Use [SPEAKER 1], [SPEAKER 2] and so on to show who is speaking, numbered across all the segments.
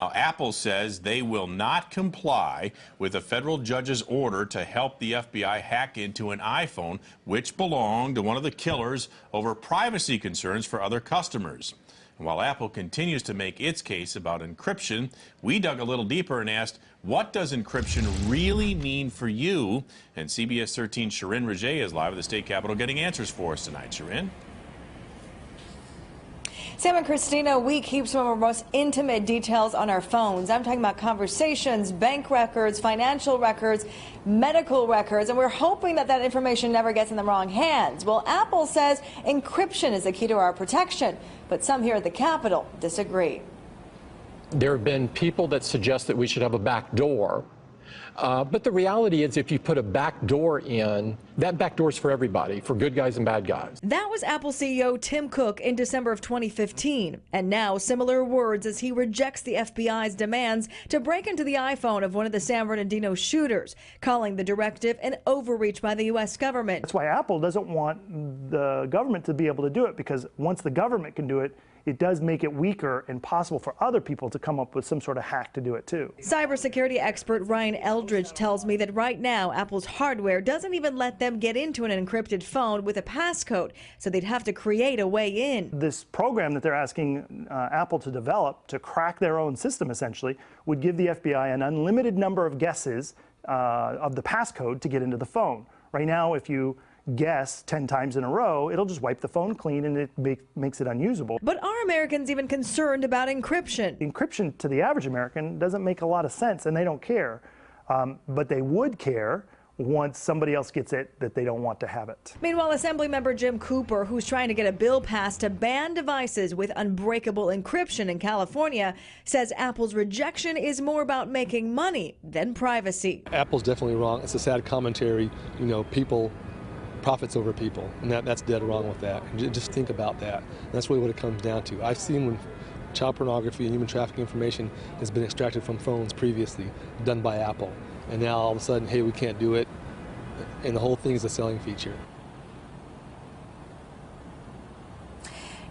[SPEAKER 1] Now, Apple says they will not comply with a federal judge's order to help the FBI hack into an iPhone, which belonged to one of the killers, over privacy concerns for other customers. And while Apple continues to make its case about encryption, we dug a little deeper and asked, what does encryption really mean for you? And CBS 13's Sharin Rajae is live at the state capitol getting answers for us tonight. Sharin?
[SPEAKER 2] Sam and Christina, we keep some of our most intimate details on our phones. I'm talking about conversations, bank records, financial records, medical records, and we're hoping that that information never gets in the wrong hands. Well, Apple says encryption is the key to our protection, but some here at the Capitol disagree.
[SPEAKER 3] There have been people that suggest that we should have a back door. But the reality is, if you put a back door in, that back door is for everybody, for good guys and bad guys.
[SPEAKER 2] That was Apple CEO Tim Cook in December of 2015. And now similar words as he rejects the FBI's demands to break into the iPhone of one of the San Bernardino shooters, calling the directive an overreach by the U.S. government.
[SPEAKER 4] That's why Apple doesn't want the government to be able to do it, because once the government can do it, it does make it weaker and possible for other people to come up with some sort of hack to do it too.
[SPEAKER 2] Cybersecurity expert Ryan Eldridge tells me that right now Apple's hardware doesn't even let them get into an encrypted phone with a passcode, so they'd have to create a way in.
[SPEAKER 4] This program that they're asking Apple to develop to crack their own system essentially would give the FBI an unlimited number of guesses of the passcode to get into the phone. Right now, if you guess 10 times in a row, it'll just wipe the phone clean and it makes it unusable.
[SPEAKER 2] But are Americans even concerned about encryption?
[SPEAKER 4] Encryption to the average American doesn't make a lot of sense, and they don't care. But they would care once somebody else gets it that they don't want to have it.
[SPEAKER 2] Meanwhile, Assemblymember Jim Cooper, who's trying to get a bill passed to ban devices with unbreakable encryption in California, says Apple's rejection is more about making money than privacy.
[SPEAKER 5] Apple's definitely wrong. It's a sad commentary. You know, people profits over people, and that's dead wrong with that. Just think about that. And that's really what it comes down to. I've seen when child pornography and human trafficking information has been extracted from phones previously, done by Apple, and now all of a sudden, hey, we can't do it, and the whole thing is a selling feature.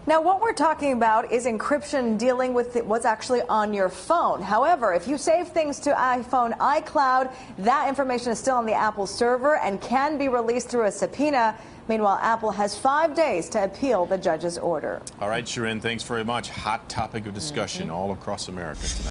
[SPEAKER 2] Now, what we're talking about is encryption dealing with what's actually on your phone. However, if you save things to iPhone iCloud, that information is still on the Apple server and can be released through a subpoena. Meanwhile, Apple has 5 days to appeal the judge's order.
[SPEAKER 1] All right, Sharin, thanks very much. Hot topic of discussion all across America tonight.